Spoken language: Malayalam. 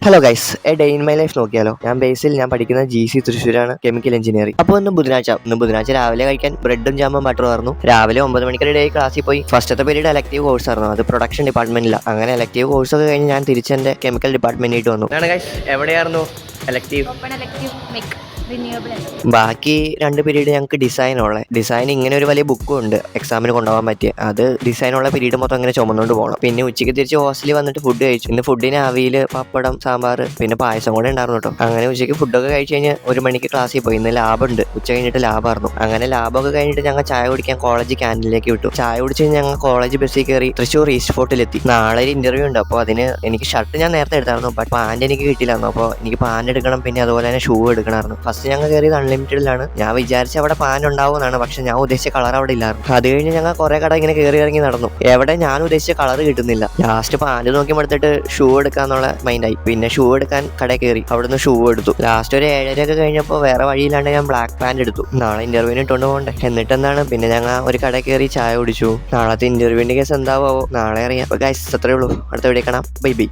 Hello guys, A day in my life നോക്കിയാലോ. ഞാൻ പഠിക്കുന്ന GC തൃശ്ശൂരാണ്, കെമിക്കൽ എഞ്ചിനീയറിംഗ്. അപ്പോൾ ഇന്ന് ബുധനാഴ്ച രാവിലെ കഴിക്കാൻ ബ്രെഡും ജാമും ബട്ടറും ആയിരുന്നു. രാവിലെ 9 മണിക്കൊരു ഡേ ക്ലാസ്സിൽ പോയി. ഫസ്റ്റത്തെ പീരീഡ് എലക്ടീവ് കോഴ്സ് ആയിരുന്നു, അത് പ്രൊഡക്ഷൻ ഡിപ്പാർട്ട്മെന്റിലാണ്. അങ്ങനെ എലക്ടീവ് കോഴ്സ് ഒക്കെ കഴിഞ്ഞ് ഞാൻ തിരിച്ചെന്റെ കെമിക്കൽ ഡിപ്പാർട്ട്മെന്റിലേക്ക് വന്നു. എവിടെയായിരുന്നു എലക്ടീവ്? ബാക്കി 2 പീരീഡ് ഞങ്ങൾക്ക് ഡിസൈൻ ഇങ്ങനെ ഒരു വലിയ ബുക്കും ഉണ്ട് എക്സാമിന് കൊണ്ടുപോകാൻ പറ്റിയ. അത് ഡിസൈനുള്ള പീരീഡ് മൊത്തം അങ്ങനെ ചുമന്നുകൊണ്ട് പോകണം. പിന്നെ ഉച്ചയ്ക്ക് തിരിച്ച് ഹോസ്റ്റലിൽ വന്നിട്ട് ഫുഡ് കഴിച്ചു. ഇന്ന് ഫുഡിന് അവിയല്, പപ്പടം, സാമ്പാർ, പിന്നെ പായസം കൂടെ ഉണ്ടായിരുന്നു കേട്ടോ. അങ്ങനെ ഉച്ചയ്ക്ക് ഫുഡൊക്കെ കഴിച്ച് കഴിഞ്ഞ് 1 മണിക്ക് ക്ലാസ്സിൽ പോയി. ഇന്ന് ലാബുണ്ട്, ഉച്ച കഴിഞ്ഞിട്ട് ലാബായിരുന്നു. അങ്ങനെ ലാബൊക്കെ കഴിഞ്ഞിട്ട് ഞങ്ങൾ ചായ കുടിക്കാൻ കോളേജ് ക്യാൻറ്റീനിലേക്ക് വിട്ടു. ചായ കുടിച്ച് കഴിഞ്ഞ് ഞങ്ങൾ കോളേജ് ബസ്സിൽ കയറി തൃശ്ശൂർ ഈസ്റ്റ് ഫോർട്ടിലെത്തി. നാളെ ഒരു ഇന്റർവ്യൂ ഉണ്ട്. അപ്പോൾ അതിന് എനിക്ക് ഷർട്ട് ഞാൻ നേരത്തെ എടുത്തായിരുന്നു, ബട്ട് പാൻറ് എനിക്ക് കിട്ടിയില്ലായിരുന്നു. അപ്പോൾ എനിക്ക് പാൻറ് എടുക്കണം, പിന്നെ അതുപോലെ തന്നെ ഷൂ എടുക്കണമായിരുന്നു. ഫസ്റ്റ് ഞങ്ങൾ കയറിയത് അൺലിമിറ്റഡിലാണ്. ഞാൻ വിചാരിച്ച അവിടെ പാൻറ് ഉണ്ടാവുമെന്നാണ്, പക്ഷെ ഞാൻ ഉദ്ദേശിച്ച കളർ അവിടെ ഇല്ലായിരുന്നു. അത് കഴിഞ്ഞ് ഞങ്ങൾ കുറെ കട ഇങ്ങനെ കയറി ഇറങ്ങി നടന്നു. എവിടെ ഞാൻ ഉദ്ദേശിച്ച കളർ കിട്ടുന്നില്ല. ലാസ്റ്റ് പാൻറ് നോക്കി എടുത്തിട്ട് ഷൂ എടുക്കാന്നുള്ള മൈൻഡായി. പിന്നെ ഷൂ എടുക്കാൻ കടയിൽ കയറി, അവിടുന്ന് ഷൂ എടുത്തു. ലാസ്റ്റ് ഒരു 7:30 ഒക്കെ കഴിഞ്ഞപ്പോൾ വേറെ വഴിയില്ലാണ്ട് ഞാൻ ബ്ലാക്ക് പാൻറ് എടുത്തു. നാളെ ഇന്റർവ്യൂവിന് ഇട്ടുകൊണ്ട് പോകണ്ടേ. എന്നിട്ട് എന്താണ്, പിന്നെ ഞങ്ങൾ ഒരു കടയിൽ കയറി ചായ കുടിച്ചു. നാളത്തെ ഇന്റർവ്യൂവിന്റെ കേസ് എന്താവോ നാളെ അറിയാം. ഗൈസ്, അത്രേ ഉള്ളൂ. അടുത്ത വീഡിയോ കാണാം. Bye bye.